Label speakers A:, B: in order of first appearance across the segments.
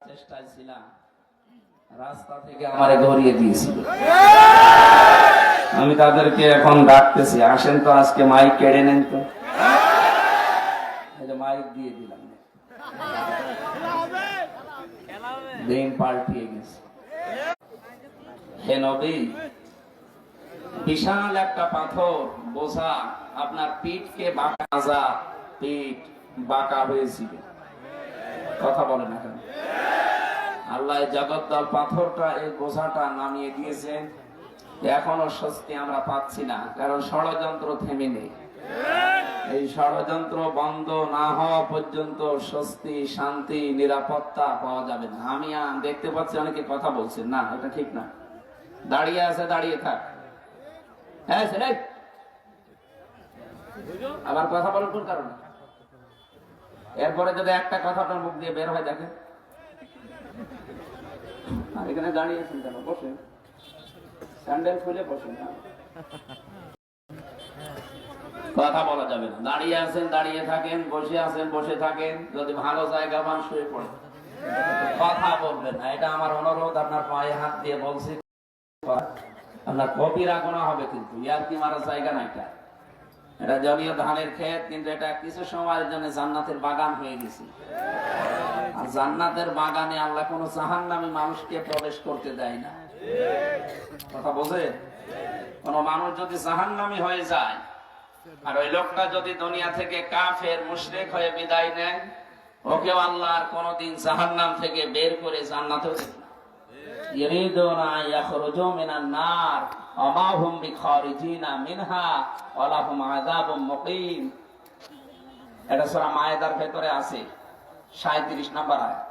A: চেষ্টায় ছিলাম, রাস্তা থেকে আমারে ধরিয়ে দিয়েছিল। আমি তাদেরকে এখন ডাকতেছি, আসেন তো আজকে মাইক কেড়ে নেন তো। মাইক দিয়ে দিলাম, দিন পাল্টিয়ে গেছে। হে নবী, বিশাল একটা পাথর বোঝা আপনার পিঠকে বাঁকা, পিঠ বাঁকা হয়েছিল। কথা বলে না কেন? আল্লাহ জগদ্দল পাথরটা, এই বোঝাটা নামিয়ে দিয়েছেন। এখনো স্বস্তি আমরা পাচ্ছি না, কারণ ষড়যন্ত্র থেমে নেই। এই ষড়যন্ত্র বন্ধ না হওয়া পর্যন্ত স্বস্তি, শান্তি, নিরাপত্তা পাওয়া যাবে না। আমি দেখতে পাচ্ছি অনেকে কথা বলছেন, না এটা ঠিক না। দাঁড়িয়ে আছে, দাঁড়িয়ে থাক। হ্যাঁ ছেলে, আবার কথা বলার কোন কারণে? এরপরে যদি একটা কথা আপনার মুখ দিয়ে বের হয়, দেখেন এখানে দাঁড়িয়েছেন কেন? বসেন, স্যান্ডেল খুলে বসেন। কথা বলা যাবে না। দাঁড়িয়ে আছেন দাঁড়িয়ে থাকেন, বসে আছেন বসে থাকেন। যদি ভালো জায়গা পান শুয়ে পড়েন, কথা বলবেন না। এটা আমার অনুরোধ, আপনার পায়ে হাত দিয়ে বলছি। আপনার কপিরা গোনা হবে, কিন্তু ইয়ার কি মারার জায়গা না। এটা জলীয় ধানের ক্ষেত, কিন্তু এটা কিছু সময়ের জন্য জান্নাতের বাগান হয়ে গেছে। আর জান্নাতের বাগানে আল্লাহ কোন জাহান্নামী মানুষকে প্রবেশ করতে দেয় না। কথা বোঝে? কোন মানুষ যদি জাহান্নামী হয়ে যায়, আর ওই লোকটা যদি দুনিয়া থেকে কাফের মুশরিক হয়ে বিদায় নেয়, ওকেও আল্লাহ আর কোনদিন জাহান্নাম থেকে বের করে জান্নাতে দেবে না। ইরিদুনা ইয়াখরুজু মিনান নার ওয়া মা হুম বিখারিজিনা মিনহা ওয়া লাহুম আযাবুম মুকিম। এটা সূরা মায়েদার ভেতরে আছে, 37 নম্বর আয়াত,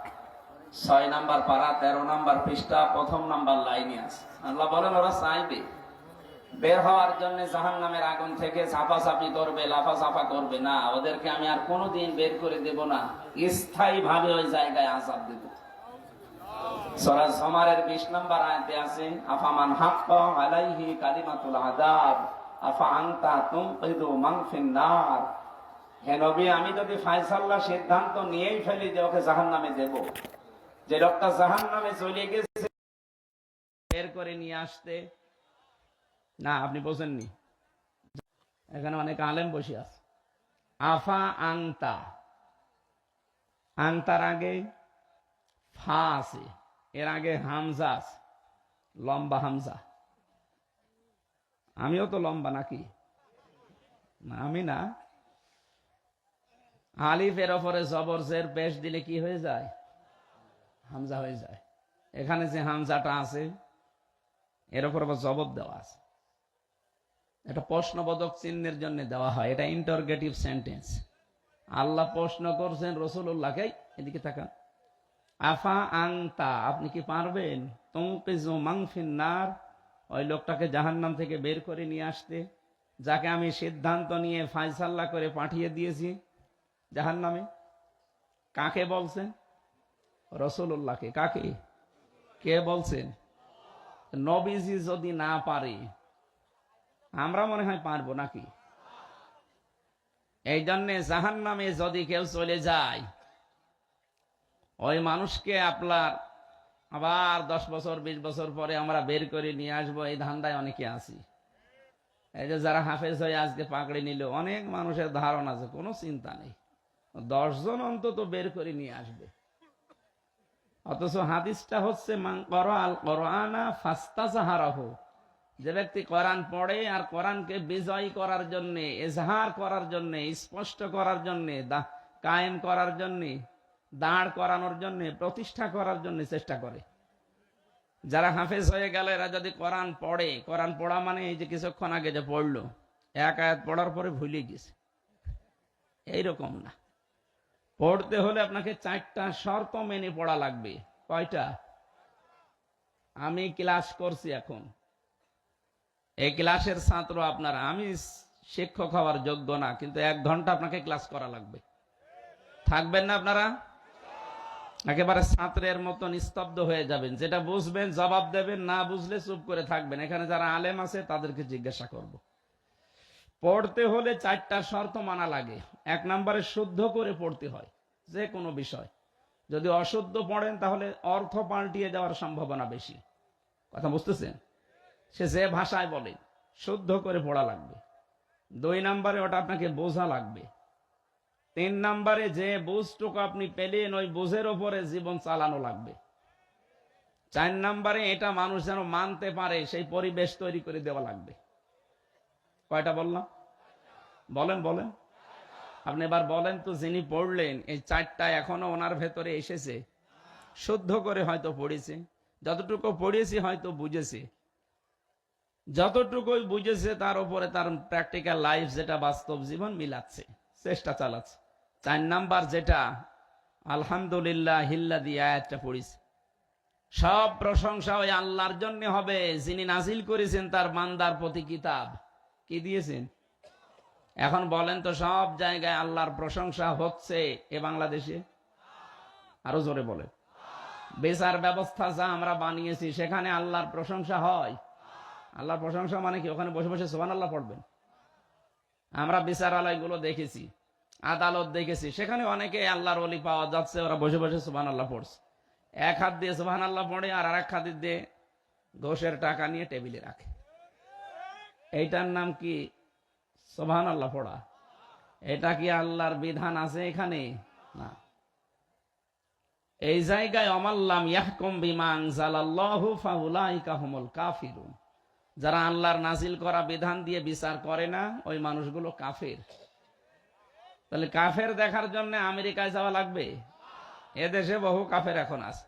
A: 6 নম্বর পারা, 13 নম্বর পৃষ্ঠা, প্রথম নম্বর লাইনে আছে। আল্লাহ বলেন ওরা চাইবে বের হওয়ার জন্য জাহান্নামের আগুন থেকে ঝাপাঝাপি করবে, লাফাঝাপা করবে না। ওদেরকে আমি আর কোনোদিন বের করে দেব না, স্থায়ী ভাবে ওই জায়গায় আযাব দেব। সূরা জুমারের 20 নম্বর আয়াতে আছে, আফামান হাক্কা আলাইহি কালিমাতুল আযাব আফা আনতা তুনকিদু মান ফিন নার। হে নবী, আমি যদি ফয়সালা সিদ্ধান্ত নিয়েই ফেলি যে ওকে জাহান্নামে দেব, যে লোকটা জাহান্নামে চলে গেছে বের করে নিয়ে আসতে, না আপনি বোঝেননি, এখানে অনেক আলেম বসে আছে। আফা আংতা, আংতার আগে ফা আছে, এর আগে হামজা আছে, লম্বা হামজা। আমিও তো লম্বা নাকি? না, আমি না। আলিফের ওপরে জবর জের পেশ দিলে কি হয়ে যায়? হামজা হয়ে যায়। এখানে যে হামজাটা আছে, এর উপর আবার জবর দেওয়া আছে। এটা প্রশ্নবোধক চিহ্নের জন্য দেওয়া হয়, এটা ইন্টারগেটিভ সেন্টেন্স। আল্লাহ প্রশ্ন করছেন রাসূলুল্লাহকে, এদিকে তাকান, আফা আনতা, আপনি কি পারবেন তুনকিজু মান ফিন নার, ওই লোকটাকে জাহান্নাম থেকে বের করে নিয়ে আসতে, যাকে আমি সিদ্ধান্ত নিয়ে ফয়সালা করে পাঠিয়ে দিয়েছি জাহান্নামে? কাকে বলছেন? রাসূলুল্লাহকে। কাকে? কে বলছেন? নবীজি যদি না পারে, আমরা মনে হয় পারবো নাকি? এই জন্যে জাহান্নামে যদি কেউ চলে যায়, ওই মানুষকে আপনার আবার 10 বছর 20 বছর পরে আমরা বের করে নিয়ে আসবো, এই ধান্দায় অনেকে আছি। এই যে যারা হাফেজ হয়ে আজকে পাকড়ে নিল, অনেক মানুষের ধারণা আছে, কোনো চিন্তা নেই, 10 জন অন্তত বের করে নিয়ে আসবে। অথচ হাদিসটা হচ্ছে মান ক্বারাআল কুরআনা ফাস্তাযহারাহু, যে ব্যক্তি কোরআন পড়ে আর কোরআনকে বিজয়ী করার জন্য, ইজহার করার জন্য, স্পষ্ট করার জন্য, কায়েম করার জন্য, দাঁড় করানোর জন্য, প্রতিষ্ঠা করার জন্য চেষ্টা করে। যারা হাফেজ হয়ে গেল, এরা যদি কোরআন পড়ে, কোরআন পড়া মানে এই যে কিছুক্ষণ আগে যে পড়লো, এক আয়াত পড়ার পরে ভুলে গেছে, এইরকম না। পড়তে হলে আপনাকে 4টা শর্ত মেনে পড়া লাগবে। কয়টা? আমি ক্লাস করছি এখন, এই ক্লাসের ছাত্র আপনারা, আমি শিক্ষক হওয়ার যোগ্য না, কিন্তু 1 ঘন্টা আপনাকে ক্লাস করা লাগবে। থাকবেন না আপনারা? একেবারে ছাত্রের মতন স্তব্ধ হয়ে যাবেন, যেটা বুঝবেন জবাব দেবেন, না বুঝলে চুপ করে থাকবেন। এখানে যারা আলেম আছে তাদেরকে জিজ্ঞাসা করব। পড়তে হলে 4টা শর্ত মানা লাগে। 1 নম্বরে শুদ্ধ করে পড়তে হয় যে কোনো বিষয়।
B: যদি অশুদ্ধ পড়েন তাহলে অর্থ পাল্টিয়ে যাওয়ার সম্ভাবনা বেশি। কথা বুঝতেছেন? সে যে ভাষায় বলে শুদ্ধ করে পড়া লাগবে। 2 নম্বরে ওটা আপনাকে বোঝা লাগবে। 3 নম্বরে যে বুঝটুকু আপনি পেলেন ওই বুঝের ওপরে জীবন চালানো লাগবে। 4 নম্বরে এটা মানুষ যেন মানতে পারে সেই পরিবেশ তৈরি করে দেওয়া লাগবে। কয়টা বললাম? বলেন বলেন। আপনি এবার বলেন তো, যিনি পড়লেন এই 4টা এখনো ওনার ভেতরে এসেছে? শুদ্ধ করে হয়তো পড়েছে, যতটুকু পড়েছি হয়তো বুঝেছে, যতটুকুই বুঝেছে তার উপরে তার প্র্যাকটিক্যাল লাইফ যেটা বাস্তব জীবন মিলাচ্ছে, চেষ্টা চালাচ্ছে। 4 নাম্বার যেটা আলহামদুলিল্লাহ হিল্লাদি আয়াতটা পড়েছে, সব প্রশংসা ওই আল্লাহর জন্য হবে যিনি নাজিল করেছেন তার বান্দার প্রতি কিতাব। কি দিয়েছেন? এখন বলেন তো, সব জায়গায় আল্লাহর প্রশংসা হচ্ছে এ বাংলাদেশে? আরো জোরে বলে। বিচার ব্যবস্থা যা আমরা বানিয়েছি সেখানে আল্লাহর প্রশংসা হয়? আল্লাহর প্রশংসা মানে কি ওখানে বসে বসে সুবহানাল্লাহ পড়বেন? আমরা বিচারালয়গুলো দেখেছি, আদালত দেখেছি, সেখানে অনেকে আল্লাহর ওলি পাওয়া যাচ্ছে, ওরা বসে বসে সুবহানাল্লাহ পড়ছে। এক হাত দিয়ে সুবহানাল্লাহ পড়ে আর আরেক হাত দিয়ে ঘোষের টাকা নিয়ে টেবিলে রাখে। এইটার নাম কি সুবহানাল্লাহ পড়া? এটা কি আল্লাহর বিধান আছে এখানে? না। এই জায়গায় অমাল্লাম ইয়াহকুম বিমা আনজালাল্লাহু ফাউলাইকা হুমুল কাফিরুন, যারা আল্লাহর নাজিল করা বিধান দিয়ে বিচার করে না ওই মানুষগুলো কাফের। তাহলে কাফের দেখার জন্য আমেরিকায় যাওয়া লাগবে? এদেশে বহু কাফের এখন আছে।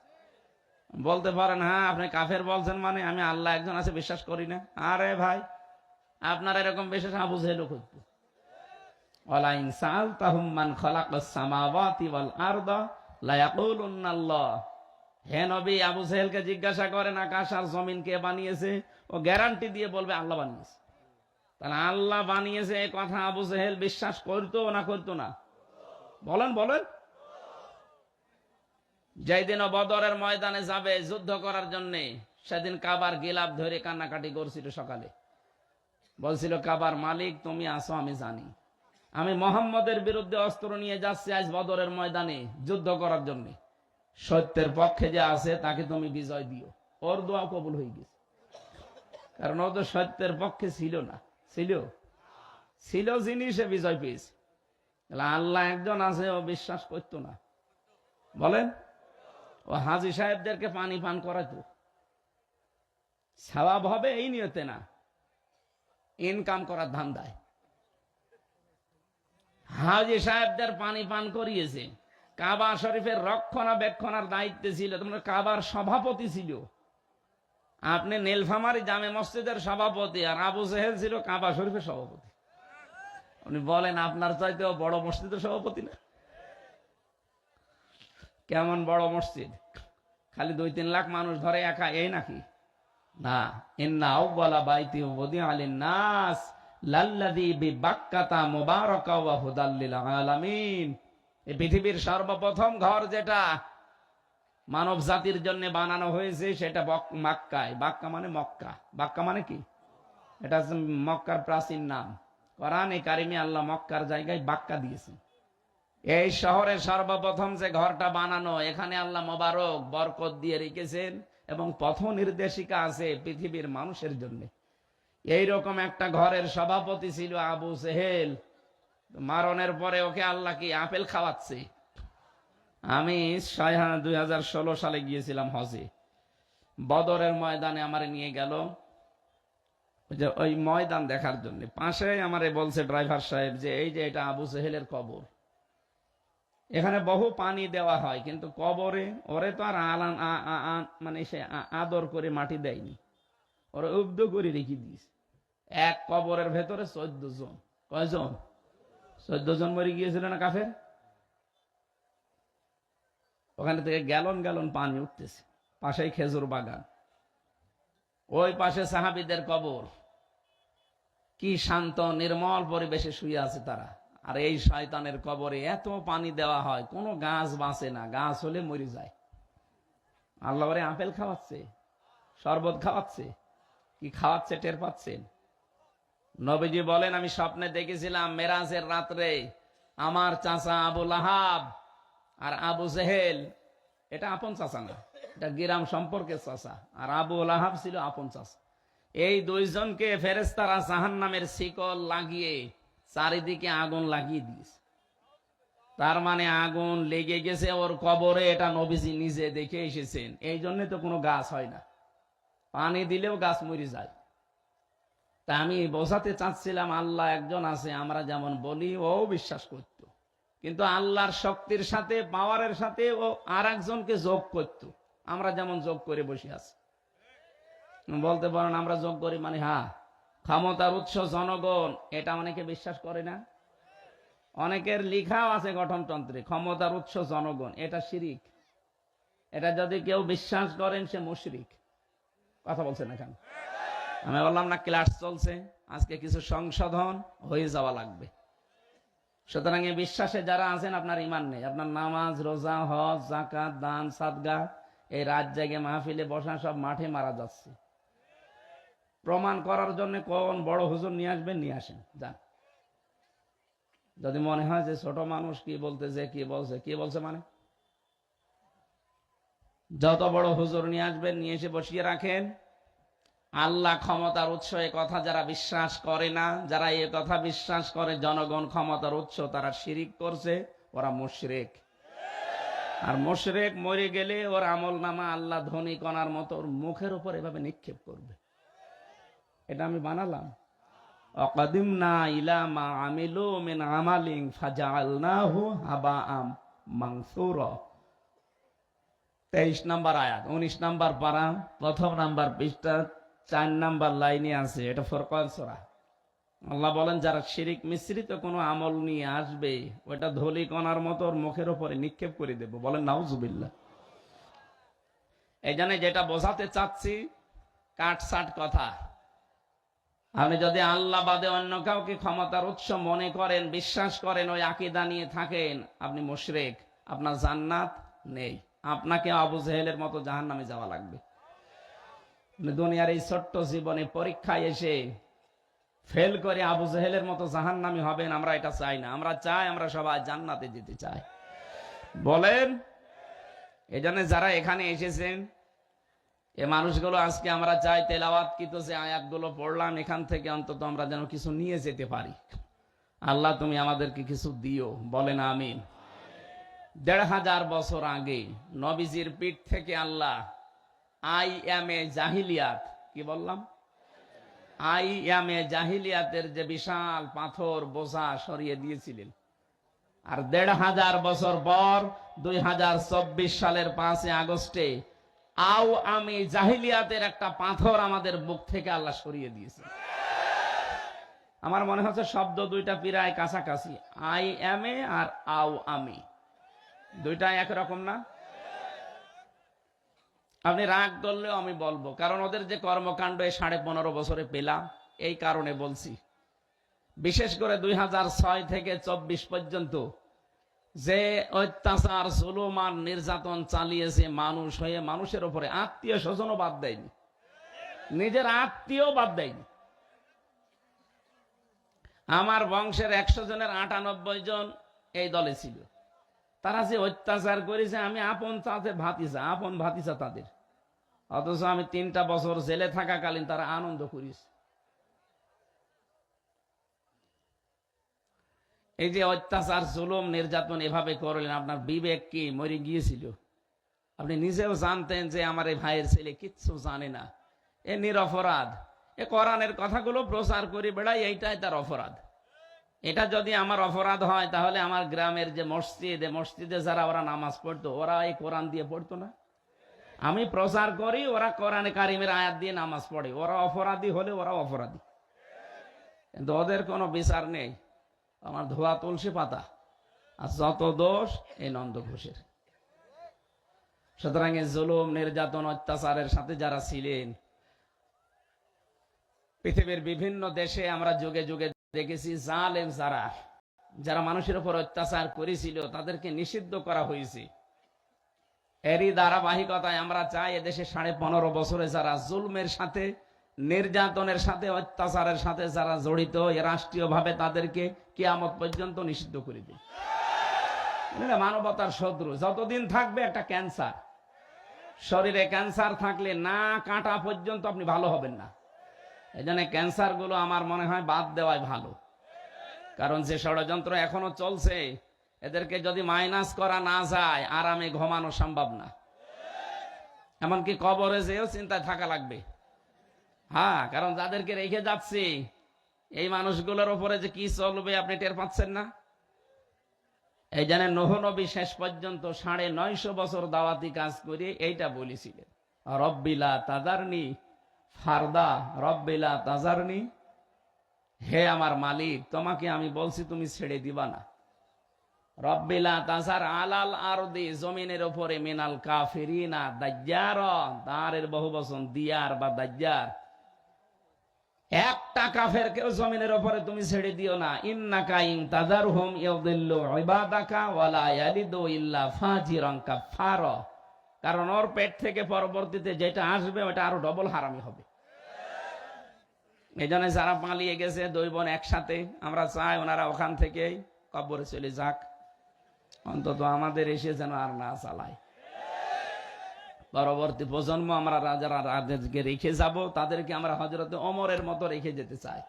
B: বলতে পারেন হ্যাঁ আপনি কাফের বলছেন মানে আমি আল্লাহ একজন আছে বিশ্বাস করি না। আরে ভাই, আপনার এরকম বিশ্বাস আবু জেহেলও করত। ওয়ালা ইন সাআলতাহুম মান খালাকাস সামাওয়াতি ওয়াল আরদা লা ইয়াকুলুন্নাল্লাহ। হে নবী, আবু জেহেলকে জিজ্ঞাসা করেন আকাশ আর জমিন কে বানিয়েছে, ও গ্যারান্টি দিয়ে বলবে আল্লাহ বানিয়েছে। তাহলে আল্লাহ বানিয়েছে এই কথা আবু জেহেল বিশ্বাস করতো না করতো না? বলেন বলেন। যেদিন বদরের ময়দানে যাবে যুদ্ধ করার জন্য, সেদিন কাবার গিলাফ ধরে কান্নাকাটি করছিল। সকালে বলছিল কাবার মালিক তুমি আসো, আমি জানি আমি মোহাম্মদের বিরুদ্ধে অস্ত্র নিয়ে যাচ্ছি আজ বদরের ময়দানে যুদ্ধ করার জন্য। সত্যের পক্ষে যে আছে তাকে তুমি বিজয় দিও। ওর দোয়া কবুল হয়ে গেছে, কারণ ও তো সত্যের পক্ষে ছিল না। ছিল যিনি, সে বিজয় পেয়েছে। আল্লাহ একজন আছে ও বিশ্বাস করতো না। বলেন। ও হাজী সাহেবদেরকে পানি পান করাতো, সওয়াব হবে এই নিয়তে না, ইনকাম করার ধান্দায়। হাজী সাহেবদের পানি পান করিয়েছে। কাবা শরীফের রক্ষণাবেক্ষণার দায়িত্বে ছিল, তোমার কাবার সভাপতি ছিল। আপনি নীলফামারী জামে মসজিদের সভাপতি, আর আবু জেহেল ছিল কাবা শরীফের সভাপতি। উনি বলেন আপনার চাইতেও বড় মসজিদের সভাপতি না? কেমন বড় মসজিদ? খালি 2-3 লাখ মানুষ ধরে একা, এই নাকি? না। ইন্না আউওয়ালা বাইতি উযিআ লিন-নাস লাল্লাযী বিবাক্কাতা মুবারাকা ওয়া হুদাল লিল আলামিন। এই পৃথিবীর সর্বপ্রথম ঘর যেটা মানব জাতির জন্য বানানো হয়েছে সেটা মক্কায়। বাক্কা মানে মক্কা। বাক্কা মানে কি? এটা মক্কার প্রাচীন নাম। কোরআনে কারিমে আল্লাহ মক্কার জায়গায় বাক্কা দিয়েছেন। এই শহরে সর্বপ্রথম যে ঘরটা বানানো, এখানে আল্লাহ মোবারক বরকত দিয়ে রেখেছেন এবং পথ নির্দেশিকা আছে পৃথিবীর মানুষের জন্য। এইরকম একটা ঘরের সভাপতি ছিল আবু জেহেল। মারণের পরে ওকে আল্লাহ কি আপেল খাওয়াচ্ছে? আমি 2016 সালে গিয়েছিলাম হজে। বদরের ময়দানে আমারে নিয়ে গেল ওই ময়দান দেখার জন্য। পাশে আমারে বলছে ড্রাইভার সাহেব যে এই যে এটা আবু জেহেলের কবর, এখানে বহু পানি দেওয়া হয়, কিন্তু কবরে ওরে তো আর মানে সে আদর করে মাটি দেয়নি, ওরা উব্দ করে রেখে দিয়েছে। এক কবরের ভেতরে 14 জন। কয়জন? 14 জন মরে গিয়েছিল না কাফের? ওখানে থেকে গ্যালন গ্যালন পানি উঠতেছে। পাশেই খেজুর বাগান, ওই পাশে সাহাবীদের কবর। কি শান্ত নির্মল পরিবেশে শুয়ে আছে তারা। আর এই শয়তানের কবরে এত পানি দেওয়া হয়, কোনো গাছ বাঁচে না, গাছ হলে মরে যায়। আল্লাহ ওরে আপেল খাওয়াচ্ছে, শরবত খাওয়াচ্ছে, কি খাওয়াচ্ছে টের পাচ্ছেন? নবীজি বলেন আমি স্বপ্নে দেখেছিলাম মেরাজের রাত্রে আমার চাচা আবু লাহাব আর আবু জেহেল এটা আপন চাচা না, এটা গিরাম সম্পর্কের চাচা। আর আবু লাহাব ছিল আপন চাচা। এই দুইজনকে ফেরেশতারা জাহান্নামের শিকল লাগিয়ে চারিদিকে আগুন লাগিয়ে দিয়েছে। তার মানে আগুন লেগে গেছে ওর কবরে, এটা নবীজি নিজে দেখে এসেছেন। এই জন্য তো কোনো গাছ হয় না, পানি দিলেও গাছ মরে যায়। তা আমি বোঝাতে চাচ্ছিলাম আল্লাহ একজন আছে, আমরা যেমন বলি ও বিশ্বাস করত, কিন্তু আল্লাহর শক্তির সাথে পাওয়ারের সাথে ও আর একজনকে যোগ করত। আমরা যেমন যোগ করে বসে আছি। বলতে পারেন আমরা যোগ করি মানে হ্যাঁ, ক্ষমতার উৎস জনগণ, এটা অনেকে বিশ্বাস করে না। অনেকের লিখাও আছে গঠনতন্ত্রে, ক্ষমতার উৎস জনগণ, এটা শিরিক। এটা যদি কেউ বিশ্বাস করেন সে মুশরিক। কথা বলছেন না কেন? আমি বললাম না ক্লাস চলছে, আজকে কিছু সংশোধন হয়ে যাওয়া লাগবে। সুতরাং এই বিশ্বাসে যারা আছেন আপনার ইমান নেই, আপনার নামাজ, রোজা, হজ, যাকাত, দান, সাদগা, এই রাত জাগে মাহফিলে বসা সব মাঠে মারা যাচ্ছে। প্রমাণ করার জন্য কোন বড় হুজুর নিয়ে আসবেন, নিয়ে আসেন, যান। যদি মনে হয় যে ছোট মানুষ কি বলতেছে, কি বলছে মানে, যত বড় হুজুর নিয়ে আসবেন, নিয়ে এসে বসিয়ে রাখেন। আল্লাহ ক্ষমতার উৎস এ কথা যারা বিশ্বাস করে না, যারা এ কথা বিশ্বাস করে জনগণ ক্ষমতার উৎস, তারা শিরিক করছে, ওরা মুশরিক। আর মুশরিক মরে গেলে ওর আমল নামা আল্লাহ ধনী কণার মতো ওর মুখের উপর এভাবে নিক্ষেপ করবে। এটা আমি বানালাম। অকাদিমনা ইলা মা আমিলু মিন আমালিন ফাজআলনাহু হাবাআম মানসুরা। 23 নম্বর আয়াত, 19 নম্বর পারা, প্রথম নাম্বার পৃষ্ঠা, 4 নাম্বার লাইনে আছে। এটা ফুরকান সূরা। আল্লাহ বলেন যারা শিরিক মিশ্রিত কোনো আমল নিয়ে আসবে, ওটা ধলি কণার মতো ওর মুখের উপরে নিক্ষেপ করে দেব। বলেন নাউজুবিল্লাহ। এই জন্য যেটা বোঝাতে চাচ্ছি, কাটসাট কথা। আপনি যদি আল্লাহ বাদে অন্য কাউকে ক্ষমতার উৎস মনে করেন, বিশ্বাস করেন, ওই আকীদা নিয়ে থাকেন, আপনি মুশরিক, আপনার জান্নাত নেই। আপনাকে আবু জেহেলের মতো জাহান্নামে যাওয়া লাগবে। দুনিয়ার এই ছোট্ট জীবনে পরীক্ষায় এসে ফেল করে আবু জেহেলের মতো জাহান্নামী হবেন, আমরা এটা চাই না। আমরা চাই আমরা সবাই জান্নাতে যেতে চাই। বলেন, এই জন্য যারা এখানে এসেছেন, এ মানুষগুলো আজকে আমরা চাই তেলাওয়াতকৃত যে আয়াতগুলো পড়লাম, এখান থেকে অন্তত আমরা যেন কিছু নিয়ে যেতে পারি। আল্লাহ তুমি আমাদেরকে কিছু দিও। বলেন আমিন। 1500 বছর আগে নবীজির পিঠ থেকে আল্লাহ আইয়ামে জাহিলিয়াত, কি বললাম, আইয়ামে জাহিলিয়াতের যে বিশাল পাথর বোঝা সরিয়ে দিয়েছিলেন। আর 1500 বছর পর 2024 সালের 5 আগস্টে আও আমি জাহিলিয়াতের একটা পাথর আমাদের বুক থেকে আল্লাহ সরিয়ে দিয়েছে। আমার মনে হচ্ছে শব্দ দুইটা প্রায় কাছাকাছি, আই এম এ আর আও আমি, দুইটা একরকম না? আপনি রাগ করলেও আমি বলবো, কারণ ওদের যে কর্মকাণ্ড 15.5 বছরে পেলাম, এই কারণে বলছি। বিশেষ করে 2006 থেকে 24 পর্যন্ত যে অত্যাচার, জুলুম আর নির্যাতন চালিয়েছে মানুষ হয়ে মানুষের উপরে, আত্মীয় স্বজনও বাদ দেয়নি, নিজের আত্মীয় বাদ দেয়নি। আমার বংশের 100 জনের 98 জন এই দলে ছিল। তারা যে অত্যাচার করেছে, আমি আপন ভাতিজা তাদের, অথচ আমি 3টা বছর জেলে থাকাকালীন তারা আনন্দ করেছে। এই যে অত্যাচার, জুলুম, নির্যাতন এভাবে করলেন, আপনার বিবেক কি মরে গিয়েছিল? আপনি নিজেও জানতেন যে আমার এই ভাইয়ের ছেলে কিচ্ছু জানে না, এ নিরপরাধ, এ কোরআনের কথাগুলো প্রচার করে বেড়ায়, এইটাই তার অপরাধ। এটা যদি আমার অপরাধ হয়, তাহলে আমার গ্রামের যে মসজিদে যারা ওরা নামাজ পড়তো, ওরা এই কোরআন দিয়ে পড়তো না? আমি প্রচার করি, ওরা কোরআনে কারিমের আয়াত দিয়ে নামাজ পড়ে। ওরা অপরাধী হলে ওরা অপরাধী, কিন্তু ওদের কোনো বিচার নেই। আমার ধোয়া তুলসী পাতা, আর যত দোষ এই নন্দ ঘোষের। সুতরাং এই জুলুম, নির্যাতন, অত্যাচারের সাথে যারা ছিলেন, পৃথিবীর বিভিন্ন দেশে আমরা যুগে যুগে দেখেছি, জালেম যারা মানুষের উপর অত্যাচার করেছিল, তাদেরকে নিষিদ্ধ করা হয়েছে। এরই ধারাবাহিকতায় আমরা চাই এদেশে 15.5 বছরে যারা জুলমের সাথে, নির্যাতনের সাথে, অত্যাচারের সাথে যারা জড়িত, রাষ্ট্রীয়ভাবে তাদেরকে কিয়ামত পর্যন্ত নিষিদ্ধ করে দিই। এটা মানবতার শত্রু। যতদিন থাকবে একটা ক্যান্সার, শরীরে ক্যান্সার থাকলে না কাটা পর্যন্ত আপনি ভালো হবেন না। এই জন্য ক্যান্সার গুলো আমার মনে হয় বাদ দেওয়াই ভালো, কারণ যে ষড়যন্ত্র এখনো চলছে, এদেরকে যদি মাইনাস করা না যায় আরামে ঘুমানো সম্ভব না। এমনকি কবরে যেও চিন্তায় থাকা লাগবে। হ্যাঁ, কারণ যাদেরকে রেখে যাচ্ছি এই মানুষগুলোর উপরে যে কি চলবে আপনি টের পাচ্ছেন না। এই জন্য নূহ নবী শেষ পর্যন্ত 950 বছর দাওয়াতি কাজ করে এইটা বলেছিলেন, রব্বিলা তাজারনি ফারদা, রব্বিলা তাজারনি, হে আমার মালিক তোমাকে আমি বলছি তুমি ছেড়ে দিবা না। রব্বিলা তাজার আলাল আরদি, জমিনের উপরে মিনাল কাফিরিনা দাজ্জার, দাঁড়ের বহুবচন দিয়ার বা দাজ্জার, একটা কাফেরকেও জমিনের উপরে তুমি ছেড়ে দিও না। ইন্নাকা ইন তাযারহুম ইউদিল্লু ইবাদাকা ওয়ালা ইয়ালিদু ইল্লা ফাজিরান কাফারা, কারণ ওর পেট থেকে পরবর্তীতে যেটা আসবে ওটা আরো ডবল হারামি হবে। এই জন্য যারা পালিয়ে গেছে দুই বোন একসাথে, আমরা চাই ওনারা ওখান থেকে কবরে চলে যাক, অন্তত আমাদের এসে যেন আর না চালায়। পরবর্তী প্রজন্ম আমরা যারা রাজাকে রেখে যাব তাদেরকে আমরা হযরত ওমরের মতো রেখে যেতে চাই।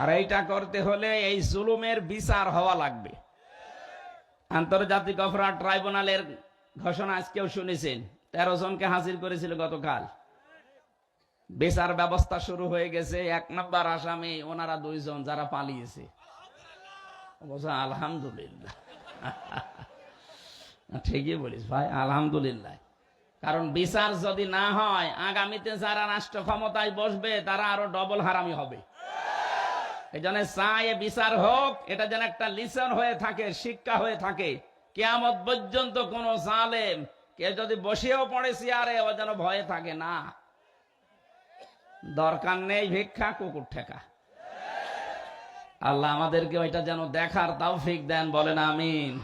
B: আর এইটা করতে হলে এই জুলুমের বিচার হওয়া লাগবে। আন্তর্জাতিক অপরাধ ট্রাইব্যুনালের ঘোষণা আজকেও শুনেছেন, 13 জনকে হাজির করেছিল গতকাল। বিচার ব্যবস্থা শুরু হয়ে গেছে। 1 নম্বর আসামি ওনারা 2 জন যারা পালিয়েছে। অবশ্য আলহামদুলিল্লাহ, ঠিকই বলিস ভাই, আলহামদুলিল্লাহ। কারণ বিচার যদি না হয় আগামীতে যারা রাষ্ট্র ক্ষমতায় বসবে তারা আরো ডবল হারামি হবে। এই জন্য চাই বিচার হোক, এটা যেন একটা লিসন হয়ে থাকে, শিক্ষা হয়ে থাকে। কিয়ামত পর্যন্ত কোন জালেম কে যদি বসেও পড়ে চেয়ারে, ও যেন ভয়ে থাকে না। দরকার নেই ভিক্ষা, কুকুর ঠেকা। আল্লাহ আমাদেরকে ওইটা যেন দেখার তৌফিক দেন, বলেন আমিন।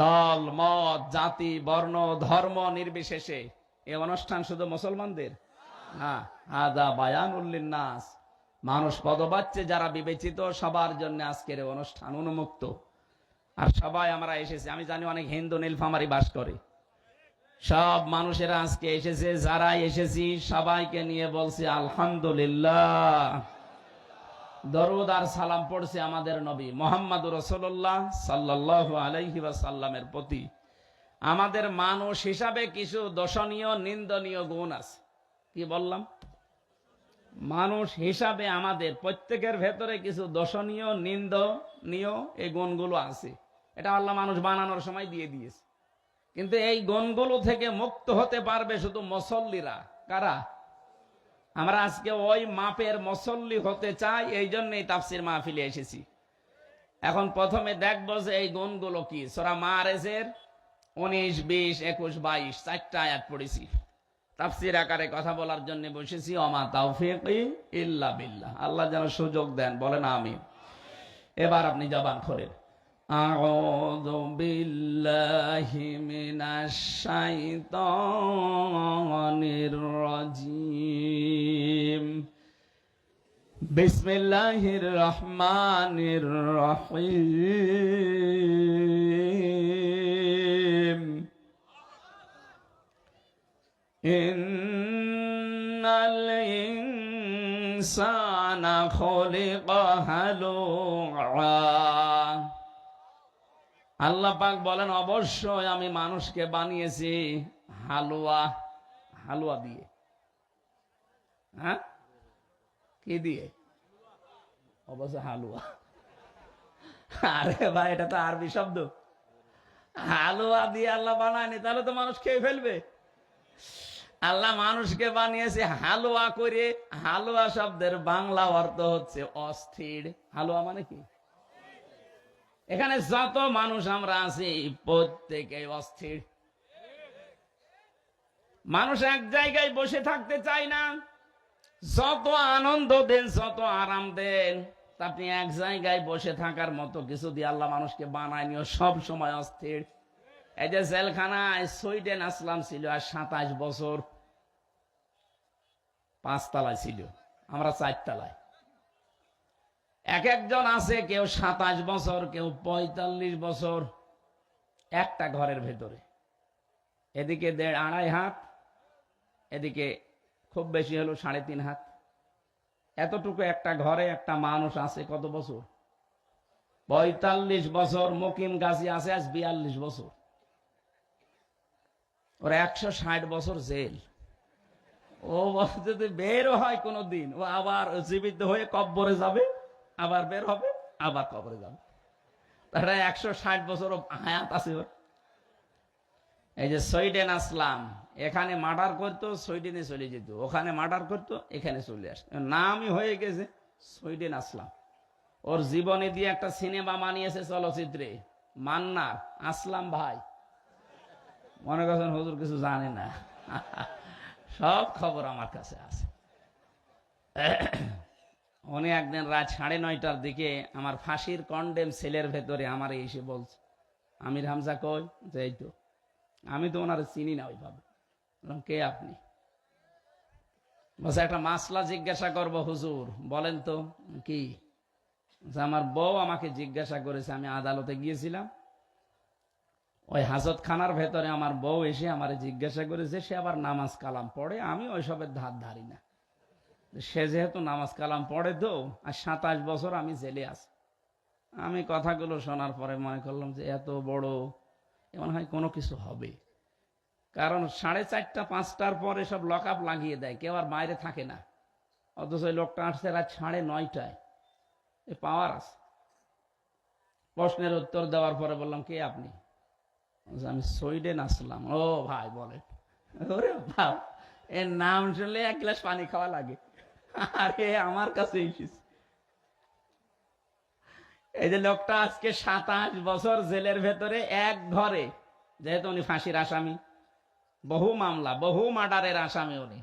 B: দল মত জাতি বর্ণ ধর্ম নির্বিশেষে এই অনুষ্ঠান শুধু মুসলমানদের না, আদা বায়ানুল লিন্নাস, মানুষ পদবাচ্চে যারা বিবেচিত সবার জন্য আজকের অনুষ্ঠান উন্মুক্ত। আর সবাই আমরা এসেছি, আমি জানি অনেক হিন্দু নীলফামারী বাস করে, সব মানুষেরা আজকে এসেছে। যারা এসেছি সবাইকে নিয়ে বলছি আলহামদুলিল্লাহ। দরুদ আর সালাম পড়ছে আমাদের নবী মুহাম্মদুর রাসূলুল্লাহ সাল্লাল্লাহু আলাইহি ওয়াসাল্লামের প্রতি। আমাদের মানুষ হিসাবে কিছু দোষণীয় নিন্দনীয় গুণ আছে। কি বললাম? মানুষ হিসাবে আমাদের প্রত্যেকের ভেতরে কিছু দোষণীয় নিন্দনীয় এই গুণগুলো আছে। এটা আল্লাহ মানুষ বানানোর সময় দিয়ে দিয়েছে। কিন্তু এই গুণগুলো থেকে মুক্ত হতে পারবে শুধু মুসল্লিরা। কারা? আমরা আজকে ওই মাপের মুসল্লি হতে চাই, এই জন্যই তাফসীর মাহফিলে এসেছি। এখন প্রথমে দেখবো যে এই গুণগুলো কি। সূরা মাআরিজের 19, 20, 21, 22 4টা আয়াত পড়েছি। তাফসীর আকারে কথা বলার জন্য বসেছি। ওমা তাওফীকি ইল্লা বিল্লাহ। আল্লাহ যেন সুযোগ দেন, বলেন আমিন। এবার আপনি জবান খোলেন। আউযু বিল্লাহি মিনাশ শাইতানির রাজীম। বিসমিল্লাহির রহমানির রহিম। ইন্নাল ইনসানা খুলিকা হালুআ। আল্লাহ পাক বলেন অবশ্যই আমি মানুষকে বানিয়েছি হালুয়া। হালুয়া দিয়ে। হ্যাঁ, কি দিয়ে? অবশ্য হালুয়া। আরে ভাই, এটা তো আরবি শব্দ। হালুয়া দিয়ে আল্লাহ বানায়নি, তাহলে তো মানুষ খেয়ে ফেলবে। আল্লাহ মানুষকে বানিয়েছে হালুয়া করে। হালুয়া শব্দের বাংলা অর্থ হচ্ছে অস্থির। হালুয়া মানে কি? এখানে যত মানুষ আমরা আছি প্রত্যেকে অস্থির। মানুষ এক জায়গায় বসে থাকতে চায় না। যত আনন্দ দেন, যত আরাম দেন, আপনি এক জায়গায় বসে থাকার মতো কিছু দিয়ে আল্লাহ মানুষকে বানায়নিও, সব সময় অস্থির। এই যে জেলখানায় সুইডেন আসলাম ছিল আর 27 বছর, 5 তলায় ছিল, আমরা 4 তলায়। এক একজন আছে, কেউ 27 বছর, কেউ 45 বছর, একটা ঘরের ভেতরে, এদিকে 1.5-2.5 হাত, এদিকে খুব বেশি হলো 3.5 হাত। এতটুকু একটা ঘরে একটা মানুষ আছে কত বছর? 45 বছর। মুকিম গাজী আছে আজ 42 বছর। ওর 160 বছর জেল। ও যদি বেরও হয় কোনোদিন, ও আবার জীবিত হয়ে কব্বরে যাবে, আবার বের হবে, আবার কবরে যাবে। তারা 160 বছর হায়াত আছে ওর। এই যে সুইডেন আসলাম, এখানে মার্ডার করতো, সুইডেনে চলে যেত, ওখানে মার্ডার করতো, এখানে চলে আসতো, নামই হয়ে গেছে সুইডেন আসলাম। ওর জীবনে দিয়ে একটা সিনেমা বানিয়েছে চলচ্চিত্রে, মান্নার আসলাম ভাই। মনে করছেন হুজুর কিছু জানে না? সব খবর আমার কাছে আছে। উনি একদিন রাত 9:30টার দিকে আমার ফাঁসির কন্ডেম সেলের ভেতরে আমার এসে বলছে, আমির হামজা কই? যে এই তো। আমি তো ওনার চিনি না ওইভাবে। বললাম কে আপনি? বলছে একটা মাসলা জিজ্ঞাসা করব হুজুর। বলেন তো কি? আমার বউ আমাকে জিজ্ঞাসা করেছে, আমি আদালতে গিয়েছিলাম, ওই হাজতখানার ভেতরে আমার বউ এসে আমারে জিজ্ঞাসা করেছে, সে আবার নামাজ কালাম পড়ে, আমি ওইসবের ধার ধারি না। সে যেহেতু নামাজ কালাম পড়ে তো, আর 27 বছর আমি জেলে আছি। আমি কথাগুলো শোনার পরে মনে করলাম যে এত বড় এমন হয় কোনো কিছু হবে, কারণ 4:30-5টার পরে সব লক আপ লাগিয়ে দেয়, কেউ আর বাইরে থাকে না। অথচ ওই লোকটা আসছে রাত 9:30টায়, এ পাওয়ার আছে। প্রশ্নের উত্তর দেওয়ার পরে বললাম কে আপনি? আমি সুইডেন আসলাম। ও ভাই বলেন? ওরে বাপ, এর নাম শুনলে 1 গ্লাস পানি খাওয়া লাগে। আরে আমার কাছে এসেছে। এই যে লোকটা আজকে 27 বছর জেলের ভেতরে এক ঘরে, যেহেতু উনি ফাঁসির আসামি, বহু মামলা বহু মার্ডারের আসামি উনি।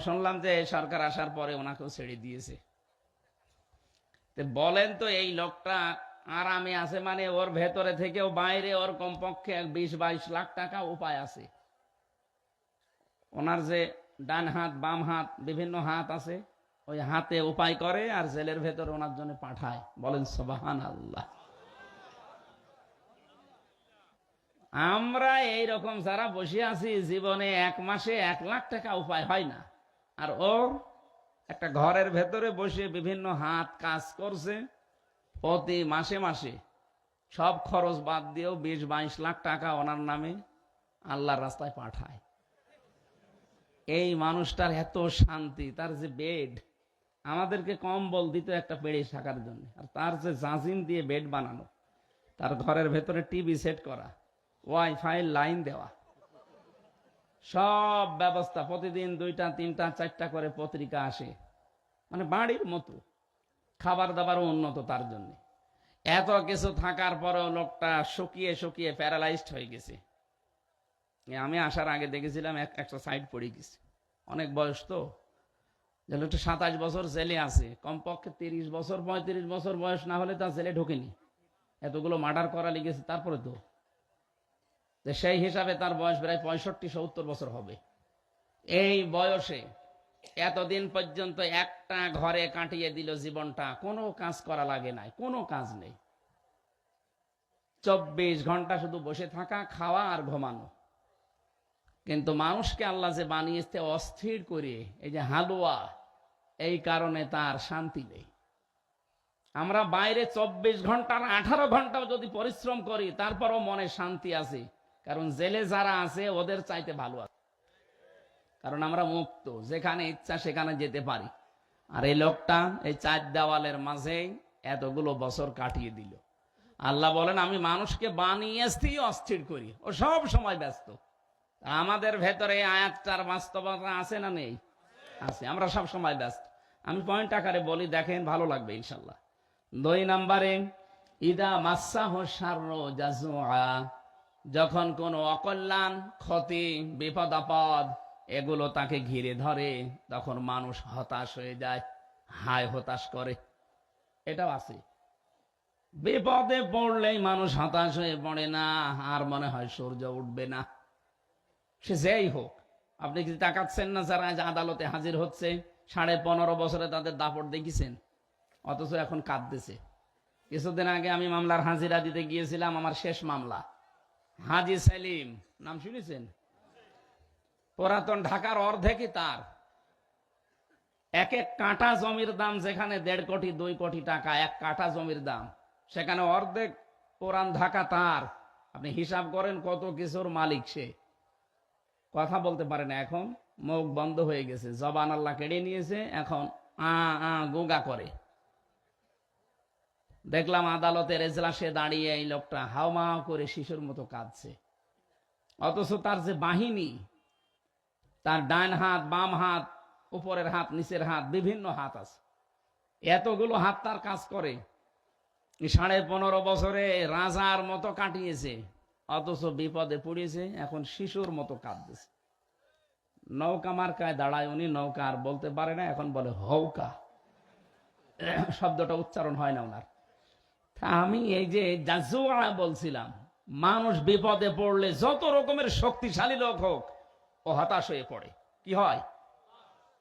B: শুনলাম যে সরকার আসার পরে ওনাকেও ছেড়ে দিয়েছে। বলেন তো এই লোকটা আরামে আছে, মানে ওর ভেতরে থেকেও বাইরে ওর কমপক্ষে 20-22 লাখ টাকা উপায় আছে। ওনার যে ডান হাত বাম হাত বিভিন্ন হাত আছে, ওই হাতে উপায় করে আর জেলের ভেতরে ওনার জন্য পাঠায়। বলেন সুবহানাল্লাহ। আমরা এইরকম যারা বসে আছি, জীবনে 1 মাসে 1 লাখ টাকা উপায় হয় না, আর ওর একটা ঘরের ভেতরে বসে বিভিন্ন হাত কাজ করছে, প্রতি মাসে মাসে সব খরচ বাদ দিয়েও 20-22 লাখ টাকা ওনার নামে আল্লাহর রাস্তায় পাঠায়। এই মানুষটার এত শান্তি, তার যে বেড, আমাদেরকে কম্বল দিত একটা পেড়ে থাকার জন্য, আর তার যে জাজিম দিয়ে বেড বানানো, তার ঘরের ভেতরে টিভি সেট করা, ওয়াইফাই লাইন দেওয়া, সব ব্যবস্থা। প্রতিদিন 2টা 3টা 4টা করে পত্রিকা আসে, মানে বাড়ির মতো। খাবার দাবারও উন্নত তার জন্য। এত কিছু থাকার পরেও লোকটা শুকিয়ে শুকিয়ে প্যারালাইজড হয়ে গেছে। আমি আসার আগে দেখেছিলাম একটা সাইড পড়ে গেছে, অনেক বয়স তো। যে লোকটা 27 বছর জেলে আছে, কমপক্ষে 30 বছর 35 বছর বয়স না হলে তার জেলে ঢোকেনি। এতগুলো মার্ডার করা লেগেছে তারপরে তো। সেই হিসাবে তার বয়স প্রায় 65-70 বছর হবে। এই বয়সে এতদিন পর্যন্ত একটা ঘরে কাটিয়ে দিল জীবনটা, কোনো কাজ করা লাগে নাই, কোনো কাজ নেই। 24 ঘন্টা শুধু বসে থাকা, খাওয়া আর ঘুমানো। কিন্তু মানুষকে আল্লাহ যে বানিয়েছে অস্থির করে, এই যে হালুয়া, এই কারণে তার শান্তি নেই। আমরা বাইরে 24 ঘন্টার 18 ঘন্টাও যদি পরিশ্রম করি, তারপরও মনে শান্তি আছে, কারণ জেলে যারা আছে ওদের চাইতে ভালো আছে, কারণ আমরা মুক্ত, যেখানে ইচ্ছা সেখানে যেতে পারি। আর এই লোকটা এই 4 দেওয়ালের মাঝে এতগুলো বছর কাটিয়ে দিল। আল্লাহ বলেন আমি মানুষকে বানিয়েছি অস্থির করি, ও সব সময় ব্যস্ত। আমাদের ভেতরে আয়াতটার বাস্তবতা আছে না নেই? আছে। আমরা সব সময় ব্যস্ত। আমি পয়েন্ট আকারে বলি, দেখেন ভালো লাগবে ইনশাল্লাহ। 2 নম্বরে, ইদা মাসাহু শাররু জাজুআ, যখন কোন অকল্যাণ, ক্ষতি, বিপদ আপদ এগুলো তাকে ঘিরে ধরে, তখন মানুষ হতাশ হয়ে যায়, হায় হতাশ করে। এটাও আছে। বিপদে পড়লেই মানুষ হতাশ হয়ে পড়ে না, আর মনে হয় সূর্য উঠবে না। সে যেই হোক, আপনি কি তাকাচ্ছেন না যারা আজ আদালতে হাজির হচ্ছে, 15.5 বছরে তাদের দাপট দেখেছেন, অথচ এখন কাঁদতেছে। কিছুদিন আগে আমি মামলার হাজিরা দিতে গিয়েছিলাম, আমার শেষ মামলা। হাজি সেলিম নাম শুনেছেন? পুরাতন ঢাকার অর্ধেকই তার। এক এক কাঠা জমির দাম যেখানে 1.5 কোটি 2 কোটি টাকা এক কাঠা জমির দাম, সেখানে অর্ধেক পুরান ঢাকা তার। আপনি হিসাব করেন কত কিছুর মালিক সে। কথা বলতে পারে না, এখন মুখ বন্ধ হয়ে গেছে, জবান আল্লাহ কেড়ে নিয়েছে, এখন গোগা করে। দেখলাম আদালতের এজলাসে দাঁড়িয়ে এই লোকটা হাওমা করে শিশুর মতো কাঁদছে। অথচ তার যে বাহিনী, তার ডান হাত, বাম হাত, উপরের হাত, নিচের হাত, বিভিন্ন হাত আছে, এতগুলো হাত তার কাজ করে। 15.5 বছরে রাজার মতো কাটিয়েছে, অথচ বিপদে পড়েছে, এখন শিশুর মতো কাঁদতেছে। নৌকা মার্কায় দাঁড়ায় উনি, নৌকা আর বলতে পারে না, এখন বলে হৌকা। শব্দটা উচ্চারণ হয় না ওনার। আমি এই যে জাজুয়া বলছিলাম, মানুষ বিপদে পড়লে যত রকমের শক্তিশালী লোক হোক, ও হতাশ হয়ে পড়ে। কি হয়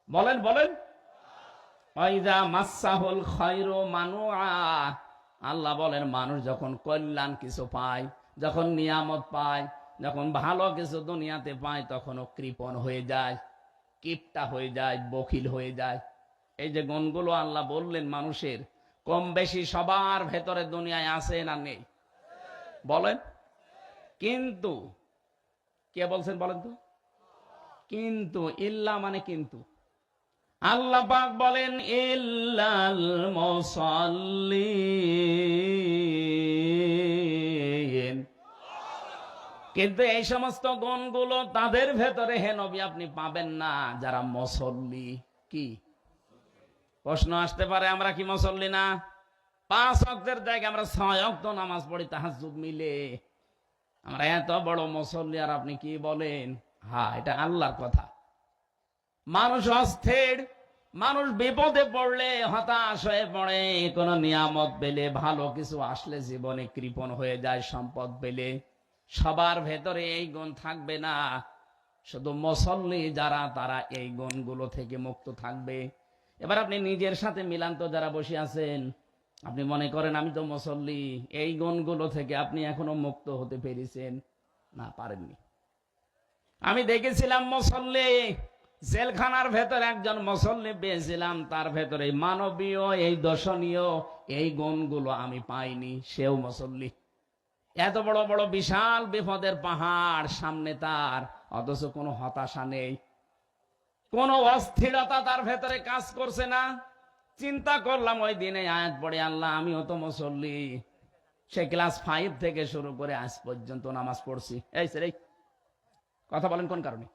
B: বলেন বলেন? ওয়াইদা মাসসাহুল খায়রু মানুআ। আল্লাহ বলেন মানুষ যখন কল্যাণ কিছু পায়, যখন নিয়ামত পায়, যখন ভালো কিছু দুনিয়াতে পায়, তখন ও কৃপণ হয়ে যায়, কিপটা হয়ে যায়, বখিল হয়ে যায়। এই যে গুণগুলো আল্লাহ বললেন মানুষের, কম বেশি সবার ভেতরে দুনিয়ায় আছে না নেই? বলেন। কিন্তু কে বলছেন বলেন তো? কিন্তু, ইল্লা মানে কিন্তু। আল্লাহ পাক বলেন ইল্লাল মুসাল্লিন। কিন্তু এই সমস্ত গুণগুলো তাদের ভেতরে হে নবী আপনি পাবেন না যারা মুসল্লি। কি প্রশ্ন আসতে পারে, আমরা কি মুসল্লি না? 5 ওয়াক্তের জায়গায় আমরা 6 ওয়াক্ত নামাজ পড়ি তাহাজ্জুদ মিলে, আমরা এত বড় মুসল্লি, আর আপনি কি বলেন? হ্যাঁ, এটা আল্লাহর কথা। মানুষ অস্থির, মানুষ বিপদে পড়লে হতাশ হয়ে পড়ে, কোন নিয়ামত পেলে, ভালো কিছু আসলে জীবনে কৃপণ হয়ে যায়। সম্পদ পেলে সবার ভেতরে এই গুণ থাকবে না, শুধু মুসল্লি যারা তারা এই গুণগুলো থেকে মুক্ত থাকবে। এবার আপনি নিজের সাথে মিলান তো, যারা বসে আছেন, আপনি মনে করেন আমি তো মুসল্লি, এই গুণগুলো থেকে আপনি এখনো মুক্ত হতে পেরেছেন না? পারেননি। আমি দেখেছিলাম মুসল্লি, জেলখানার ভেতর একজন মুসল্লি পেয়েছিলাম, তার ভেতরে মানবীয় এই দর্শনীয় এই গুণগুলো আমি পাইনি, সেও মুসল্লি। এত বড় বড় বিশাল বিপদের পাহাড় সামনে তার, অথচ কোনো হতাশা নেই, কোন অস্থিরতা তার ভেতরে কাজ করছে না। চিন্তা করলাম ওই দিনে আয়াত পড়ে, আল্লাহ আমিও তো মুসল্লি, সে ক্লাস 5 থেকে শুরু করে আজ পর্যন্ত নামাজ পড়ছি। এই স্যার, এই কথা বলেন কোন কারণে?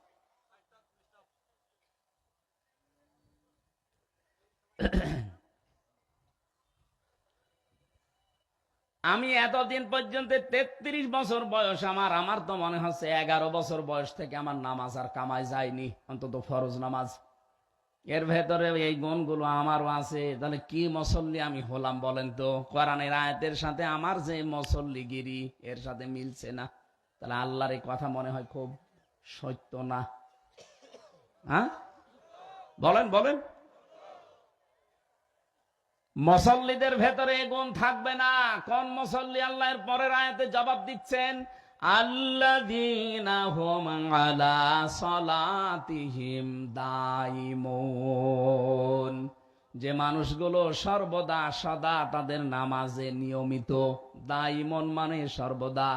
B: আমি এতদিন পর্যন্ত 33 বছর বয়স আমার তো মনে হচ্ছে 11 বছর বয়স থেকে আমার নামাজ আর কামাই যায়নি, অন্তত ফরজ নামাজ। এর ভেতরে এই গুণগুলো আমারও আছে, তাহলে কি মুসল্লি আমি হলাম বলেন তো? কোরআনের আয়াতের সাথে আমার যে মুসল্লিগিরি এর সাথে মিলছে না, তাহলে আল্লাহর এই কথা মনে হয় খুব সত্য না? হ্যাঁ বলেন বলেন। মুসল্লিদের ভেতরে গুণ থাকবে না। কোন মুসল্লি? আল্লাহর পরের আয়াতে জবাব দিচ্ছেন, আল্লাযীনা হুম আলা সালাতিহিম দাইমুন। যে মানুষগুলো সর্বদা সদা তাদের নামাজে নিয়মিত। দাইমুন মানে সর্বদা।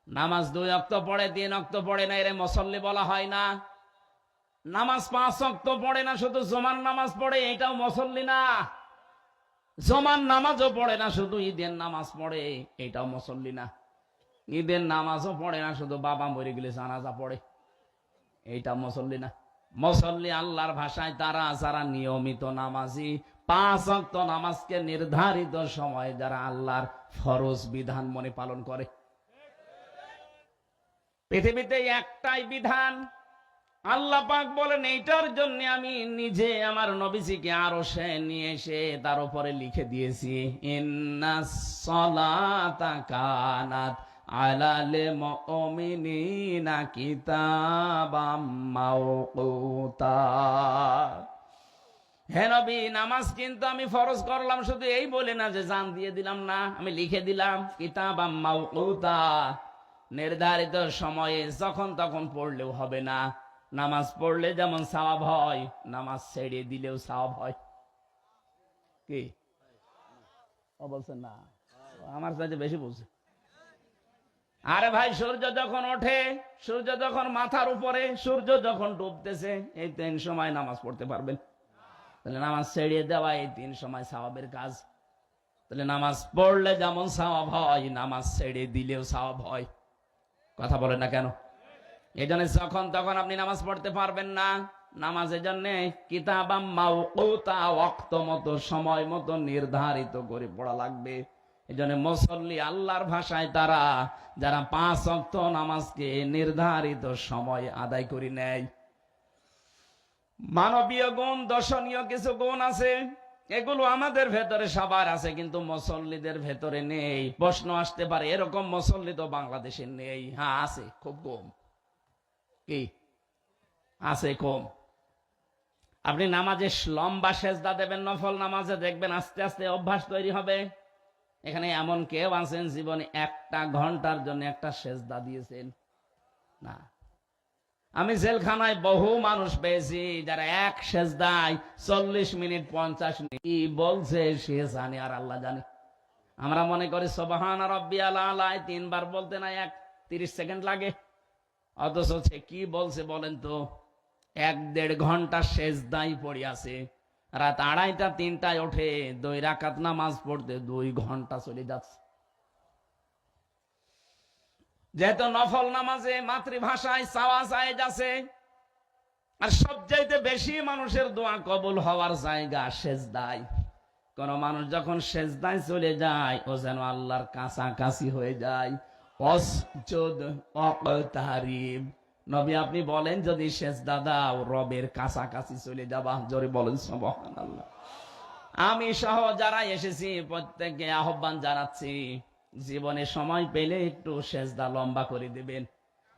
B: নামাজ 2 ওয়াক্ত পড়ে, 3 ওয়াক্ত পড়ে না, এরে মুসল্লি বলা হয় না। নামাজ 5 ওয়াক্ত পড়ে না, শুধু জুমার নামাজ পড়ে, এটাও মুসল্লি না। জমান নামাজও পড়ে না, শুধু ঈদের নামাজ পড়ে, এটাও মুসল্লি না। ঈদের নামাজও পড়ে না, শুধু বাবা মরে গেলে জানাজা পড়ে, এইটা মুসল্লি না। মুসল্লি আল্লাহর ভাষায় তারা যারা নিয়মিত নামাজি, 5 ওয়াক্ত নামাজকে নির্ধারিত সময়ে যারা আল্লাহর ফরজ বিধান মনে পালন করে। পৃথিবীতে একটাই বিধান, আল্লাহ পাক বলেন এইটার জন্য আমি নিজে আমার নবীজিকে আরশে নিয়ে এসে তার উপরে লিখে দিয়েছি, ইন্নাস সালাতা কানাত আলাল মুমিনিনা কিতাবাম মাওকুতা। হে নবী, নামাজ কিন্তু আমি ফরজ করলাম শুধু এই বলে না যে জান দিয়ে দিলাম, না, আমি লিখে দিলাম কিতাবাম মাওকুতা, নির্ধারিত সময়ে যখন তখন পড়লেও হবে না। নামাজ পড়লে যেমন সওয়াব হয়, নামাজ ছেড়ে দিলেও সওয়াব হয়। কি ও বলছেন না? আমার চাইতে বেশি বলছে। আরে ভাই, সূর্য যখন ওঠে, সূর্য যখন মাথার উপরে, সূর্য যখন ডুবতেছে, এই 3 সময় নামাজ পড়তে পারবেন? তাহলে নামাজ ছেড়ে দেওয়া এই 3 সময় সওয়াবের কাজ। তাহলে নামাজ পড়লে যেমন সওয়াব হয়, নামাজ ছেড়ে দিলেও সওয়াব হয়। কথা বলেন না কেন? এই জন্য যখন তখন আপনি নামাজ পড়তে পারবেন না। নামাজের জন্য কিতাবাম মাওকুতা, ওয়াক্ত মতো, সময় মতো নির্ধারিত করে পড়া লাগবে। এই জন্য মুসল্লি আল্লাহর ভাষায় তারা যারা 5 ওয়াক্ত নামাজকে নির্ধারিত সময় আদায় করে নেয়। মানবীয় গুণ, দর্শনীয় কিছু গুণ আছে, এগুলো আমাদের ভেতরে সবার আছে, কিন্তু মুসল্লিদের ভেতরে নেই। প্রশ্ন আসতে পারে, এরকম মুসল্লি তো বাংলাদেশে নেই। হ্যাঁ আছে, খুব কম। কি আছে? কম। আপনি নামাজে লম্বা সেজদা দেবেন, নফল নামাজে দেখবেন আস্তে আস্তে অভ্যাস তৈরি হবে। এখানে এমন কেউ আছেন জীবনে 1 ঘন্টার জন্য একটা সেজদা দিয়েছেন? না। আমি জেলখানায় বহু মানুষ পেয়েছি যারা এক সেজদায় 40 মিনিট 50 মিনিট কি বলছে সে জানে আর আল্লাহ জানে। আমরা মনে করি সুবহান রাব্বিয়াল আলা 3 বার বলতে না 30 সেকেন্ড লাগে, অথচ সে কি বলছে বলেন তো? 1-1.5 ঘন্টা সেজদাই পড়ে আছে। রাত 2:30টা 3টায় ওঠে 2 রাকাত নামাজ পড়তে 2 ঘন্টা চলে যাচ্ছে। যেহেতু নফল নামাজে মাতৃভাষায় চাওয়া জায়েজ আছে, আর সবচাইতে বেশি মানুষের দোয়া কবুল হওয়ার জায়গা সেজদায়। কোন মানুষ যখন সেজদায় চলে যায়, ও যেন আল্লাহর কাছাকাছি হয়ে যায়। ওয়াসজুদ ওয়াকতারিব। নবী আপনি বলেন, যদি সেজদা দাও রবের কাছাকাছি চলে যাবা। জোরে বলেন সুবহানাল্লাহ। আমি সহ যারা এসেছি প্রত্যেককে আহ্বান জানাচ্ছি, জীবনে সময় পেলে একটু সেজদা লম্বা করে দিবেন।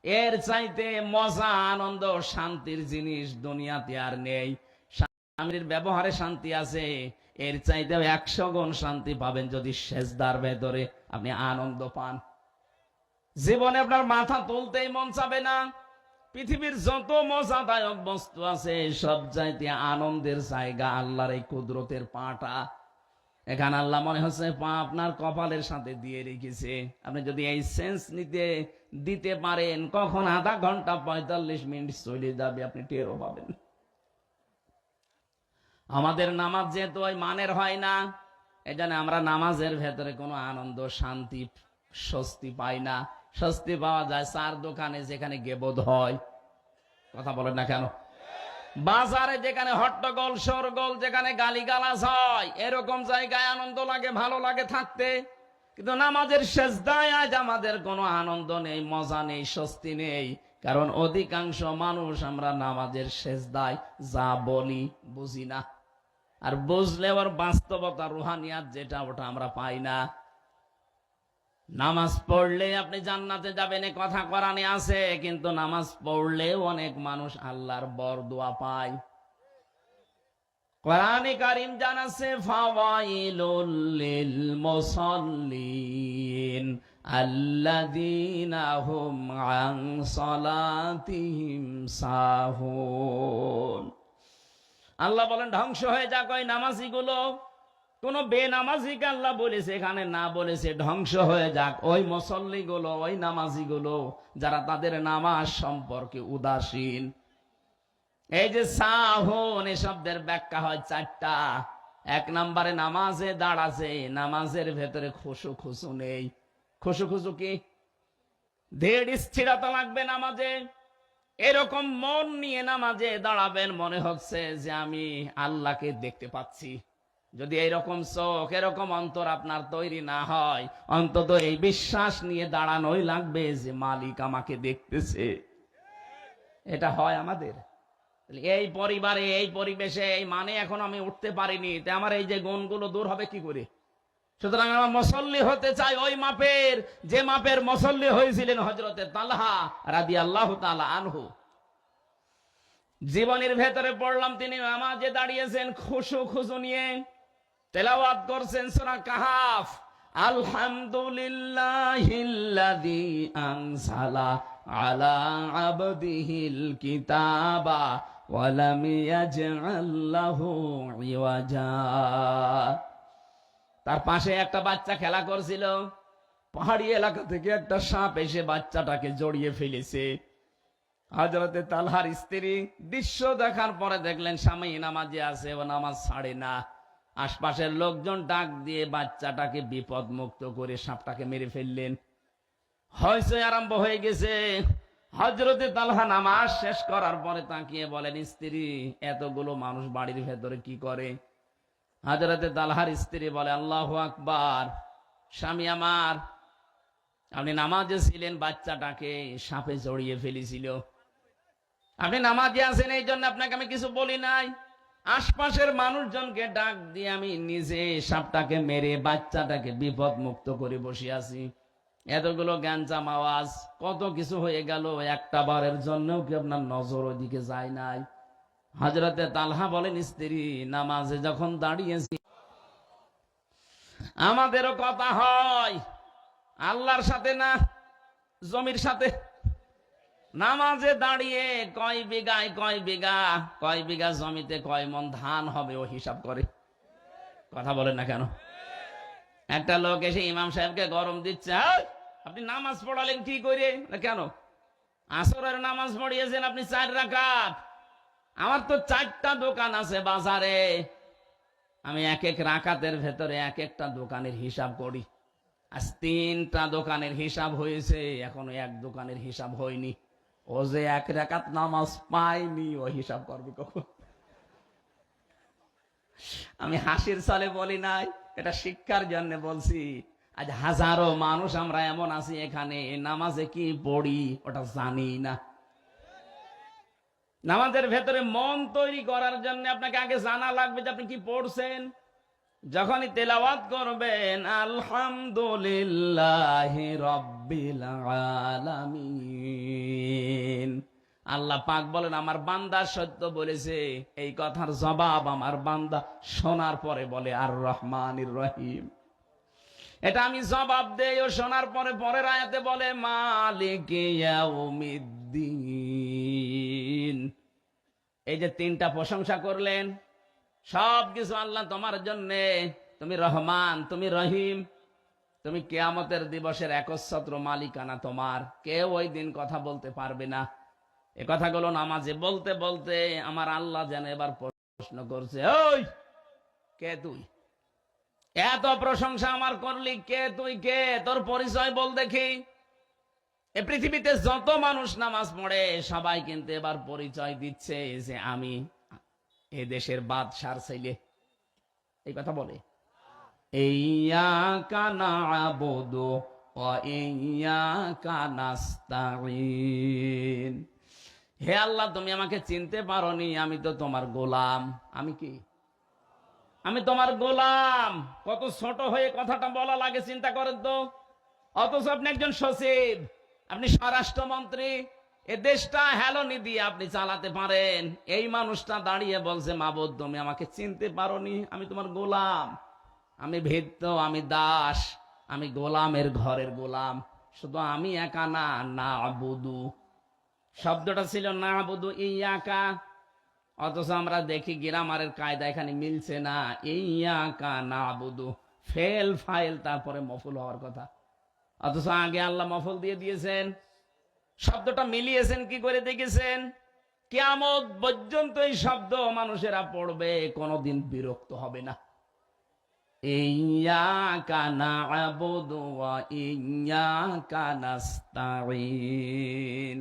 B: এর চাইতে মজা, আনন্দ, শান্তির জিনিস দুনিয়াতে আর নেই। স্বামীর ব্যবহারে শান্তি আছে, এর চাইতে 100 গুণ শান্তি পাবেন যদি সেজদার ভেতরে আপনি আনন্দ পান। জীবনে আপনার মাথা তুলতেই মন চাবে না। পৃথিবীর যত মজাদায়ক বস্তু আছে সব চাইতে আনন্দের জায়গা আল্লাহর এই কুদরতের পাটা। এখানে আল্লাহ মনে হচ্ছে পা আপনার কপালের সাথে দিয়ে রেখেছে। আপনি যদি এই সেন্স দিতে পারেন, কখন আধা ঘন্টা 45 মিনিট চলে যাবে আপনি টেরও পাবেন। আমাদের নামাজ যেহেতু ওই মানের হয় না, এজন্য আমরা নামাজের ভেতরে কোনো আনন্দ, শান্তি, স্বস্তি পাই না। স্বস্তি পাওয়া যায় 4 দোকানে যেখানে গেবদ হয়। কথা বলেন না কেন? বাজারে যেখানে হট্টগোল শোরগোল, যেখানে গালিগালাজ হয়, এরকম জায়গায় আনন্দ লাগে, ভালো লাগে থাকতে। কিন্তু নামাজের সেজদায় আজ আমাদের কোনো আনন্দ নেই, মজা নেই, স্বস্তি নেই। কারণ অধিকাংশ মানুষ আমরা নামাজের সেজদায় যা বলি বুঝি না, আর বুঝলে ওর বাস্তবতা, রুহানিয়াত যেটা, ওটা আমরা পাই না। নামাজ পড়লে আপনি জান্নাতে যাবেন এ কথা কোরআনে আছে, কিন্তু নামাজ পড়লেও অনেক মানুষ আল্লাহর বরদোয়া পায়। কোরআনে কারীম জানাচ্ছে ফাওয়াইলুল লিল মুসাল্লিন আল্লাযীনা হুম আন সালাতিহিম সাহুন। আল্লাহ বলেন ধ্বংস হয়ে যাক ওই নামাজীগুলো। কোন বেনামাজিকে আল্লাহ বলেছে এখানে না, বলেছে ধ্বংস হয়ে যাক ওই মুসল্লিগুলো, ওই নামাজিগুলো যারা তাদের নামাজ সম্পর্কে উদাসীন। এই যে সাহুন, এই শব্দের ব্যাখ্যা হয় 4টা। 1 নম্বরে নামাজে দাঁড়াছে, নামাজের ভেতরে খুশু খুশু নেই। খুশু খুশু কি? ধীর স্থিরতা লাগবে নামাজে। এরকম মন নিয়ে নামাজে দাঁড়াবেন, মনে হচ্ছে যে আমি আল্লাহকে দেখতে পাচ্ছি। যদি এইরকম চোখ, এরকম অন্তর আপনার তৈরি না হয়, অন্তত এই বিশ্বাস নিয়ে দাঁড়ানোই লাগবে যে মালিক আমাকে দেখতেছে। এটা হয় আমাদের? এই পরিবারে, এই পরিবেশে, এই মানে এখন আমি উঠতে পারিনি, তা আমার এই যে গুণগুলো দূর হবে কি করে? সুতরাং আমার মুসল্লি হতে চাই ওই মাপের, যে মাপের মুসল্লি হয়েছিলেন হযরতে তালহা রাদিয়াল্লাহু তাআলা আনহু। জীবনের ভেতরে পড়লাম তিনি নামাজে দাঁড়িয়েছেন খুশু খুশু নিয়ে তেলাওয়াত করছেন সূরা কাহাফ, আলহামদুলিল্লাহিল্লাযী আনজালা আলা আবদিহিল কিতাবা ওয়া লাম ইয়াজআল লাহু ইওয়াজা। তার পাশে একটা বাচ্চা খেলা করছিল, পাহাড়ি এলাকা থেকে একটা সাপ এসে বাচ্চাটাকে জড়িয়ে ফেলেছে। হযরতে তালহার স্ত্রী দৃশ্য দেখার পরে দেখলেন স্বামী নামাজে আছে, ও নামাজ ছাড়ে না। আশপাশের লোকজন ডাক দিয়ে বাচ্চাটাকে বিপদ মুক্ত করে সাপটাকে মেরে ফেললেন। হইচই আরম্ভ হয়ে গেছে। হযরতে তালহা নামাজ শেষ করার পরে তাকিয়ে বলেন, স্ত্রী এতগুলো মানুষ বাড়ির ভেতরে কি করে? হযরতে তালহার স্ত্রী বলে, আল্লাহু আকবার, স্বামী আমার, আপনি নামাজে ছিলেন, বাচ্চাটাকে সাপে জড়িয়ে ফেলেছিল। আপনি নামাজে আছেন, এই জন্য আপনাকে আমি কিছু বলি নাই। আশপাশের মানুষজনকে ডাক দিয়ে আমি নিজে সাপটাকে মেরে বাচ্চাটাকে বিপদ মুক্ত করে বসে আছি। এতগুলো গ্যাঞ্জাম আওয়াজ, কত কিছু হয়ে গেল, একটা বারের জন্যও কি আপনার নজর ওইদিকে যায় নাই? হযরতে তালহা বলেন, স্ত্রী নামাজে যখন দাঁড়িয়েছি আমাদেরও কথা হয়, আল্লাহর সাথে না, জমির সাথে। নামাজে দাঁড়িয়ে কয় বিঘায় কয় বিঘা জমিতে কয় মন ধান হবে ও হিসাব করে। কথা বলেন না কেন? একটা লোক এসে ইমাম সাহেবকে গরম দিচ্ছে, "এই, আপনি নামাজ পড়ালেন কি করে?" কেন? আসরের নামাজ পড়িয়েছেন আপনি 4 রাকাত। আমার তো 4টা দোকান আছে বাজারে, আমি এক এক রাকাতের ভেতরে এক একটা দোকানের হিসাব করি। আজ 3টা দোকানের হিসাব হয়েছে, এখনো এক দোকানের হিসাব হয়নি। ও যে 1 রাকাত নামাজ পায়নি, ও হিসাব করবে কখন? আমি হাসির ছলে বলি নাই, এটা শিক্ষার জন্য বলছি। আজ হাজারো মানুষ আমরা এমন আছি এখানে, নামাজে কি পড়ি ওটা জানি না। নামাজের ভেতরে মন তৈরি করার জন্য আপনাকে আগে জানা লাগবে যে আপনি কি পড়ছেন। যখনই তেলাওয়াত করবেন, আলহামদুলিল্লাহি রাব্বিল আলামিন, আল্লাহ পাক বলেন আমার বান্দা সত্য বলেছে, এই কথার জবাব আমার বান্দা শোনার পরে বলে আর রহমানির রহিম। এটা আমি জবাব দেই, ও শোনার পরে পরের আয়াতে বলে মালিকি ইয়াউমিদ্দিন। এই যে 3টা প্রশংসা করলেন, সবকিছু আল্লাহ তোমার জন্যে। তুমি রহমান, তুমি রহিম, তুমি কিয়ামতের দিবসের একচ্ছত্র মালিকানা তোমার, কেউ ওই দিন কথা বলতে পারবে না। এ কথাগুলো নামাজে বলতে বলতে আমার আল্লাহ যেন এবার প্রশ্ন করছে, ওই কে তুই? এত প্রশংসা আমার করলি, কে তুই? কে তোর পরিচয় বল দেখি। এ পৃথিবীতে যত মানুষ নামাজ পড়ে সবাই কিন্তু এবার পরিচয় দিচ্ছে যে আমি এ দেশের বাদশার ছেলে। এই কথা বলে, ইয়্যাকা না'বুদু ওয়া ইয়্যাকা নাস্তাঈন। হে আল্লাহ, তুমি আমাকে চিনতে পারোনি, আমি তো তোমার গোলাম। আমি কি? আমি তোমার গোলাম। কত ছোট হয়ে কথাটা বলা লাগে চিন্তা করেন তো। অথচ আপনি একজন সচিব, আপনি স্বরাষ্ট্রমন্ত্রী, এ দেশটা হেলনি দিয়ে আপনি চালাতে পারেন। এই মানুষটা দাঁড়িয়ে বলছে, মাবুদ তুমি আমাকে চিনতে পারোনি, আমি তোমার গোলাম, আমি ভৃত্য, আমি দাস, আমি গোলামের ঘরের গোলাম। শুধু আমি একা না, না'বুদু শব্দটা ছিল না'বুদু ইয়াকা। অথচ আমরা দেখি গ্রামারের কায়দা এখানে মিলছে না। ইয়াকা না'বুদু ফেল ফাইল তারপরে মফুল হওয়ার কথা, অথচ আগে আল্লাহ মফুল দিয়ে দিয়েছেন। শব্দটা মিলিয়েছেন কি করে দেখেছেন? কিয়ামত পর্যন্ত এই শব্দ মানুষেরা পড়বে, কোনোদিন বিরক্ত হবে না। ইয়্যাকা না'বুদু ওয়া ইয়্যাকা নাস্তাঈন।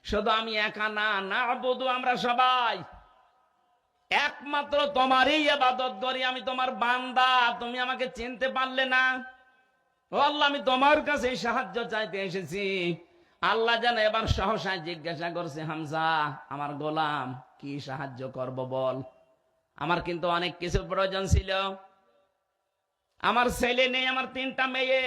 B: শুধু আমি একা না, না'বুদু আমরা সবাই একমাত্র তোমারই ইবাদত করি। আমি তোমার বান্দা, তুমি আমাকে চিনতে পারলে না। ও আল্লাহ, আমি তোমার কাছে সাহায্য চাইতে এসেছি। আল্লাহ যেন এবার সহসা জিজ্ঞাসা করছে, হামজা আমার গোলাম, কি সাহায্য করব বল। আমার কিন্তু অনেক কিছু প্রয়োজন ছিল। আমার ছেলে নেই, আমার 3টা মেয়ে।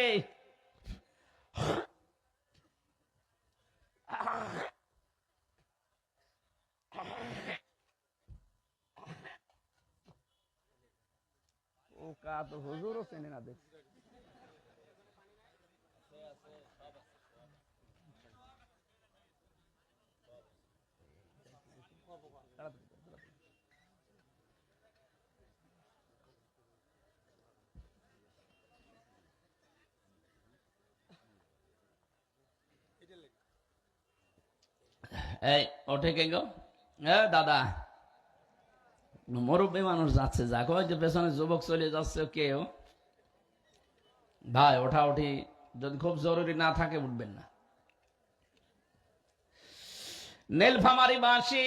B: তো হুজুরও চেনে না দেখছি।
A: এই ওঠে কে গো? দাদা, মুরব্বী মানুষ যাচ্ছে, যাক ওই যে পেছনে যুবক চলে যাচ্ছে, কেউ ভাই ওঠা উঠি যদি খুব জরুরি না থাকে উঠবেন না। নীলফামারী বাসী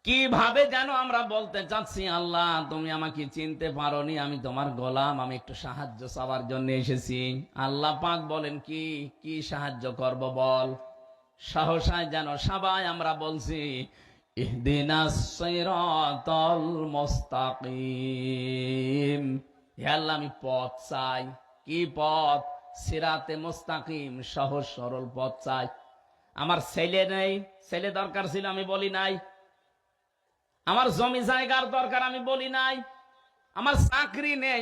A: কিভাবে যেন আমরা বলতে চাচ্ছি, আল্লাহ তুমি আমাকে চিনতে পারোনি, আমি তোমার গোলাম, আমি একটু সাহায্য চাওয়ার জন্য এসেছি। আল্লাহ পাক বলেন কি কি সাহায্য করব বল। সহসায় যেন সবাই আমরা বলছি ইহদিনাস সিরাতাল মুস্তাকিম। হে আল্লাহ আমি পথ চাই। কি পথ? সিরাতে মুস্তাকিম, সহজ সরল পথ চাই। আমার ছেলে নেই, ছেলে দরকার ছিল আমি বলি নাই। আমার জমি জায়গার দরকার আমি বলি নাই। আমার চাকরি নেই